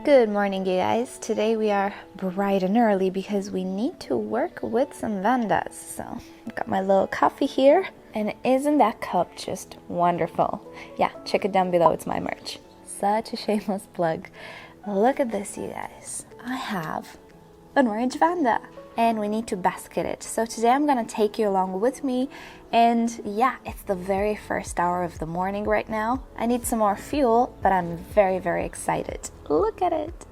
Good morning, you guys. Today we are bright and early because we need to work with some vandas. So I've got my little coffee here, and isn't that cup just wonderful? Yeah, check it down below, it's my merch. Such a shameless plug. Look at this, you guys. I have an orange vanda and we need to basket it. So today I'm gonna take you along with me, and yeah, it's the very first hour of the morning right now. I need some more fuel, but I'm very, very excited. Look at it.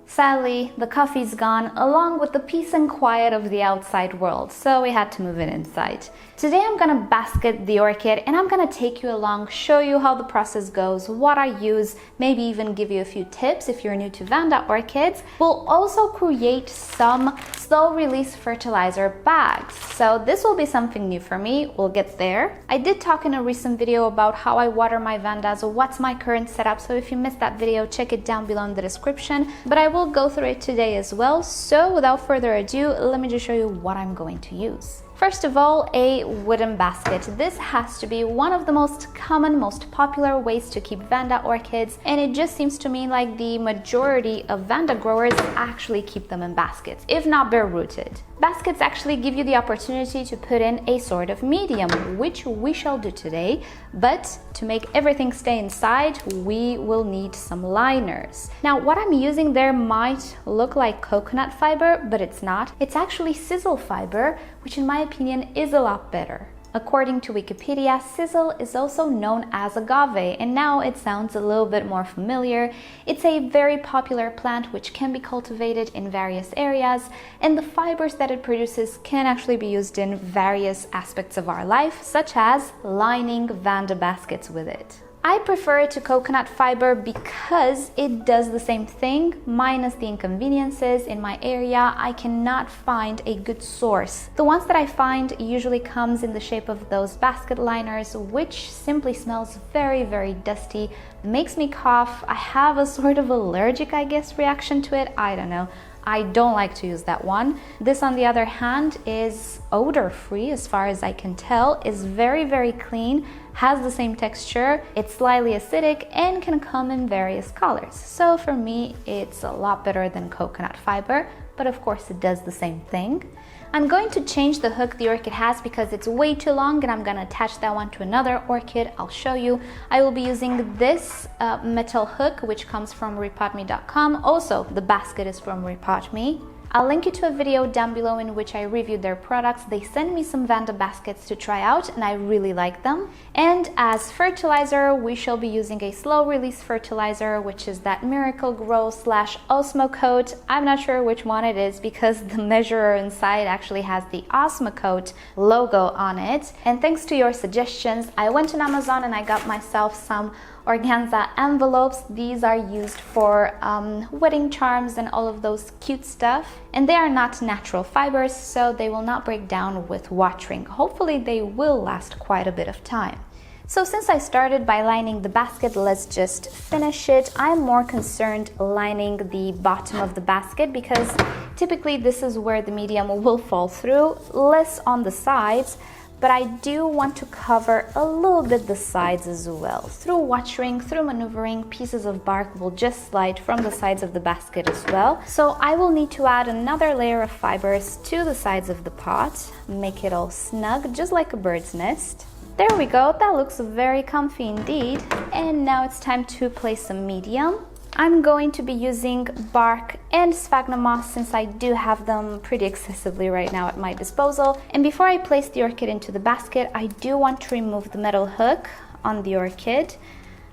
Sadly, the coffee's gone, along with the peace and quiet of the outside world, so we had to move it inside. Today I'm gonna basket the orchid, and I'm gonna take you along, show you how the process goes, what I use, maybe even give you a few tips if you're new to Vanda Orchids. We'll also create some slow release fertilizer bags, so this will be something new for me. We'll get there. I did talk in a recent video about how I water my vandas, or what's my current setup, so if you missed that video, check it down below in the description, but I will go through it today as well. So without further ado, let me just show you what I'm going to use. First of all, a wooden basket. This has to be one of the most common, most popular ways to keep Vanda orchids, and it just seems to me like the majority of Vanda growers actually keep them in baskets, if not bare rooted. Baskets actually give you the opportunity to put in a sort of medium, which we shall do today, but to make everything stay inside, we will need some liners. Now, what I'm using there might look like coconut fiber, but it's not. It's actually sisal fiber, which in my opinion is a lot better. According to Wikipedia, sisal is also known as agave, and now it sounds a little bit more familiar. It's a very popular plant which can be cultivated in various areas, and the fibers that it produces can actually be used in various aspects of our life, such as lining Vanda baskets with it. I prefer it to coconut fiber because it does the same thing, minus the inconveniences. In my area, I cannot find a good source. The ones that I find usually comes in the shape of those basket liners, which simply smells very, very dusty, makes me cough. I have a sort of allergic, I guess, reaction to it. I don't know. I don't like to use that one. This, on the other hand, is odor-free as far as I can tell, is very, very clean, has the same texture, it's slightly acidic, and can come in various colors. So for me, it's a lot better than coconut fiber, but of course it does the same thing. I'm going to change the hook the orchid has because it's way too long, and I'm gonna attach that one to another orchid. I'll show you. I will be using this metal hook, which comes from repotme.com. Also, the basket is from Repotme. I'll link you to a video down below in which I reviewed their products. They sent me some Vanda baskets to try out, and I really like them. And as fertilizer, we shall be using a slow release fertilizer, which is that Miracle Grow / Osmocote. I'm not sure which one it is because the measurer inside actually has the Osmocote logo on it. And thanks to your suggestions, I went on Amazon and I got myself some Organza envelopes. These are used for wedding charms and all of those cute stuff. And they are not natural fibers, so they will not break down with watering. Hopefully they will last quite a bit of time. So since I started by lining the basket, let's just finish it. I'm more concerned lining the bottom of the basket because typically this is where the medium will fall through, less on the sides. But I do want to cover a little bit the sides as well. Through watering, through maneuvering, pieces of bark will just slide from the sides of the basket as well. So I will need to add another layer of fibers to the sides of the pot, make it all snug, just like a bird's nest. There we go, that looks very comfy indeed. And now it's time to place some medium. I'm going to be using bark and sphagnum moss since I do have them pretty excessively right now at my disposal. And before I place the orchid into the basket, I do want to remove the metal hook on the orchid,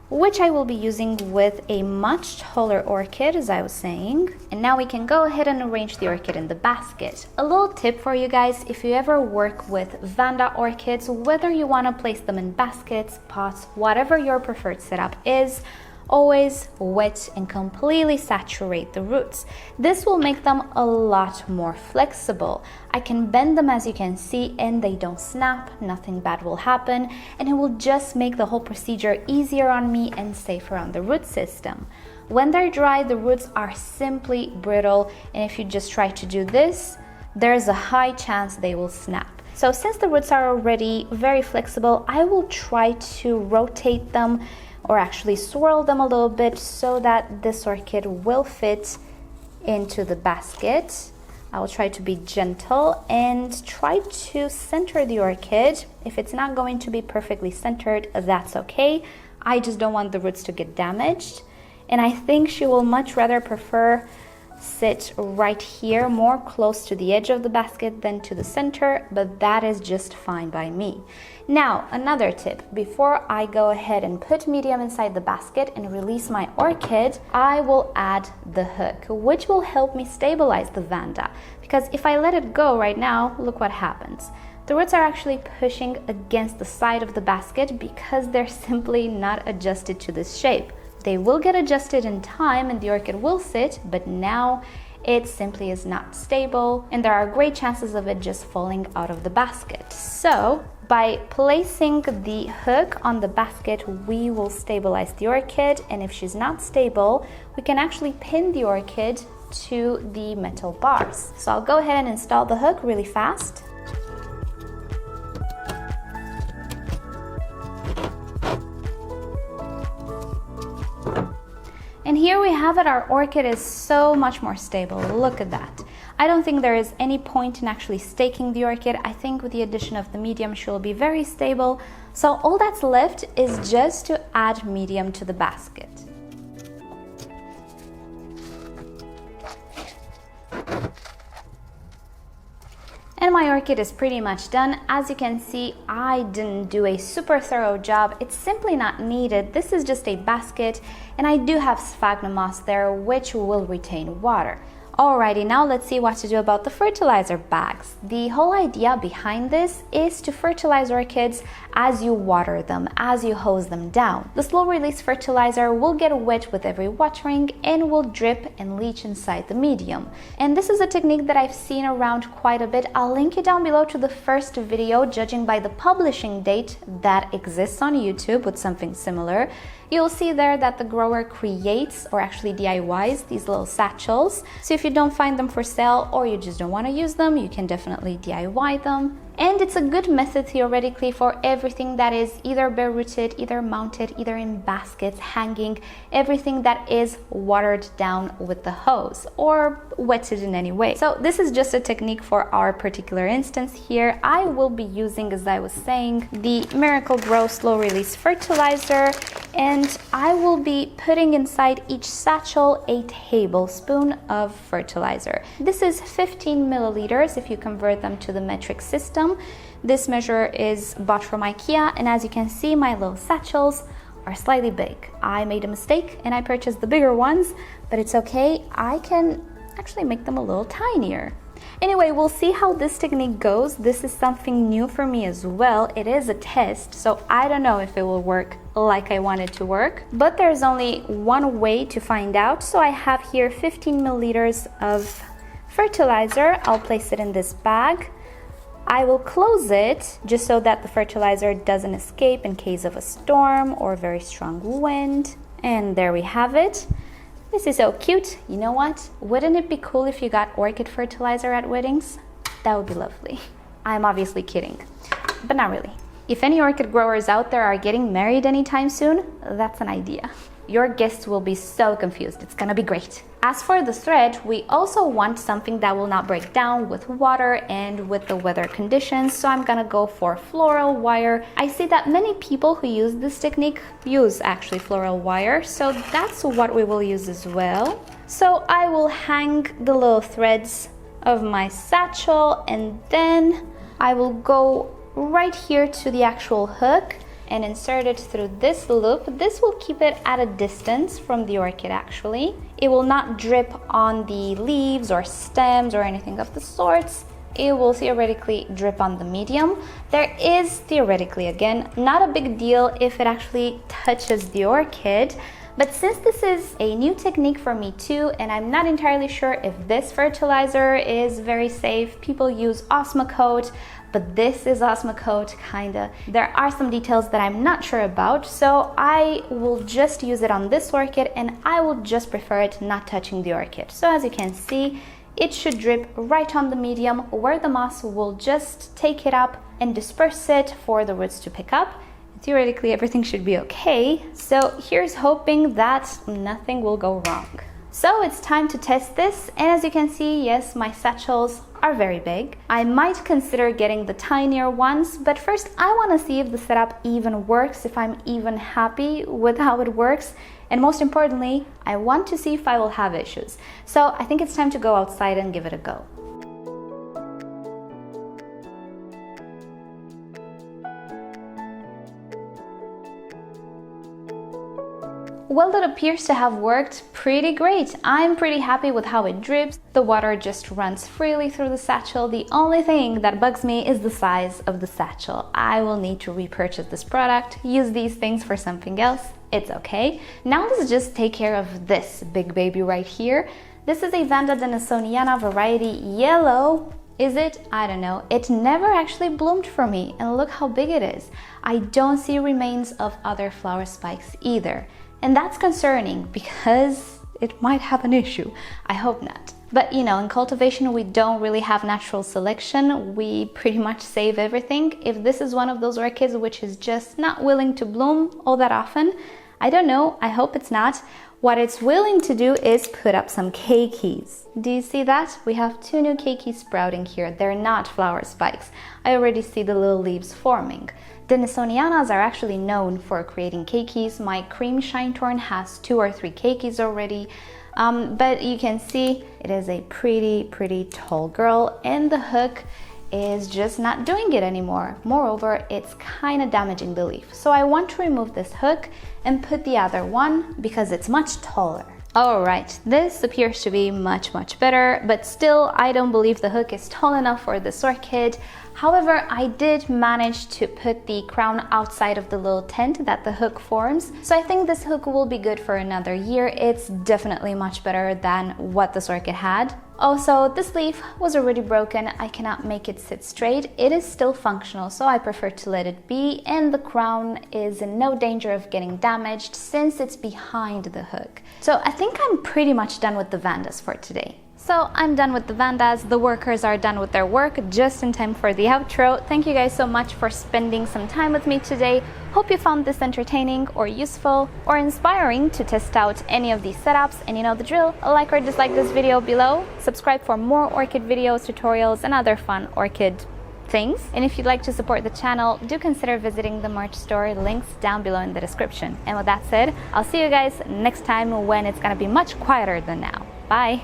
which I will be using with a much taller orchid, as I was saying. And now we can go ahead and arrange the orchid in the basket. A little tip for you guys, if you ever work with Vanda orchids, whether you want to place them in baskets, pots, whatever your preferred setup is, Always wet and completely saturate the roots. This will make them a lot more flexible. I can bend them, as you can see, and they don't snap, nothing bad will happen, and it will just make the whole procedure easier on me and safer on the root system. When they're dry, the roots are simply brittle, and if you just try to do this, there's a high chance they will snap. So since the roots are already very flexible, I will try to rotate them or actually swirl them a little bit so that this orchid will fit into the basket. I will try to be gentle and try to center the orchid. If it's not going to be perfectly centered, that's okay. I just don't want the roots to get damaged. And I think she will much rather prefer sit right here, more close to the edge of the basket than to the center, but that is just fine by me. Now, another tip, before I go ahead and put medium inside the basket and release my orchid, I will add the hook, which will help me stabilize the Vanda, because if I let it go right now, look what happens. The roots are actually pushing against the side of the basket because they're simply not adjusted to this shape. They will get adjusted in time and the orchid will sit, but now it simply is not stable and there are great chances of it just falling out of the basket. So by placing the hook on the basket, we will stabilize the orchid, and if she's not stable, we can actually pin the orchid to the metal bars. So I'll go ahead and install the hook really fast. And here we have it, our orchid is so much more stable. Look at that. I don't think there is any point in actually staking the orchid. I think with the addition of the medium, she will be very stable. So all that's left is just to add medium to the basket. And my orchid is pretty much done. As you can see, I didn't do a super thorough job. It's simply not needed. This is just a basket, and I do have sphagnum moss there, which will retain water. Alrighty, now let's see what to do about the fertilizer bags. The whole idea behind this is to fertilize orchids as you water them, as you hose them down. The slow release fertilizer will get wet with every watering and will drip and leach inside the medium. And this is a technique that I've seen around quite a bit. I'll link you down below to the first video, judging by the publishing date, that exists on YouTube with something similar. You'll see there that the grower creates, or actually DIYs, these little satchels. So if you don't find them for sale or you just don't want to use them, you can definitely DIY them. And it's a good method theoretically for everything that is either bare rooted, either mounted, either in baskets, hanging, everything that is watered down with the hose or wetted in any way. So this is just a technique for our particular instance here. I will be using, as I was saying, the Miracle-Gro slow release fertilizer, and I will be putting inside each satchel a tablespoon of fertilizer. This is 15 milliliters if you convert them to the metric system. This measure is bought from IKEA, and as you can see, my little satchels are slightly big. I made a mistake and I purchased the bigger ones, but it's okay. I can actually make them a little tinier. Anyway, we'll see how this technique goes. This is something new for me as well. It is a test, so I don't know if it will work like I want it to work, but there's only one way to find out. So I have here 15 milliliters of fertilizer. I'll place it in this bag. I will close it just so that the fertilizer doesn't escape in case of a storm or very strong wind. And there we have it. This is so cute. You know what? Wouldn't it be cool if you got orchid fertilizer at weddings? That would be lovely. I'm obviously kidding, but not really. If any orchid growers out there are getting married anytime soon, that's an idea. Your guests will be so confused. It's gonna be great. As for the thread, we also want something that will not break down with water and with the weather conditions, so I'm gonna go for floral wire. I see that many people who use this technique use actually floral wire, so that's what we will use as well. So I will hang the little threads of my satchel, and then I will go right here to the actual hook and insert it through this loop. This will keep it at a distance from the orchid actually. It will not drip on the leaves or stems or anything of the sorts. It will theoretically drip on the medium. There is theoretically, again, not a big deal if it actually touches the orchid, But since this is a new technique for me too, and I'm not entirely sure if this fertilizer is very safe, people use Osmocote, but this is Osmocote, kinda. There are some details that I'm not sure about, so I will just use it on this orchid, and I will just prefer it not touching the orchid. So as you can see, it should drip right on the medium where the moss will just take it up and disperse it for the roots to pick up. Theoretically, everything should be okay. So here's hoping that nothing will go wrong. So it's time to test this, and as you can see, yes, my satchels are very big. I might consider getting the tinier ones, but first I want to see if the setup even works, if I'm even happy with how it works, and most importantly, I want to see if I will have issues. So I think it's time to go outside and give it a go. Well, it appears to have worked pretty great. I'm pretty happy with how it drips. The water just runs freely through the satchel. The only thing that bugs me is the size of the satchel. I will need to repurchase this product, use these things for something else. It's okay. Now let's just take care of this big baby right here. This is a Vanda Denisoniana variety yellow. Is it? I don't know. It never actually bloomed for me, and look how big it is. I don't see remains of other flower spikes either. And that's concerning because it might have an issue. I hope not. But you know, in cultivation, we don't really have natural selection. We pretty much save everything. If this is one of those orchids which is just not willing to bloom all that often, I don't know. I hope it's not. What it's willing to do is put up some keikis. Do you see that? We have 2 new keikis sprouting here. They're not flower spikes. I already see the little leaves forming. Denisonianas are actually known for creating keikis. My cream shine thorn has 2 or 3 keikis already. But you can see it is a pretty tall girl, and the hook is just not doing it anymore. Moreover, it's kind of damaging the leaf. So I want to remove this hook and put the other one because it's much taller. Alright, this appears to be much better, but still I don't believe the hook is tall enough for this orchid. However, I did manage to put the crown outside of the little tent that the hook forms, so I think this hook will be good for another year. It's definitely much better than what this orchid had. Also, this leaf was already broken. I cannot make it sit straight. It is still functional, so I prefer to let it be, and the crown is in no danger of getting damaged since it's behind the hook. So I think I'm pretty much done with the Vandas for today. So I'm done with the Vandas, the workers are done with their work, just in time for the outro. Thank you guys so much for spending some time with me today. Hope you found this entertaining or useful or inspiring to test out any of these setups, and you know the drill. Like or dislike this video below, subscribe for more orchid videos, tutorials, and other fun orchid things. And if you'd like to support the channel, do consider visiting the merch store, links down below in the description. And with that said, I'll see you guys next time when it's gonna be much quieter than now. Bye!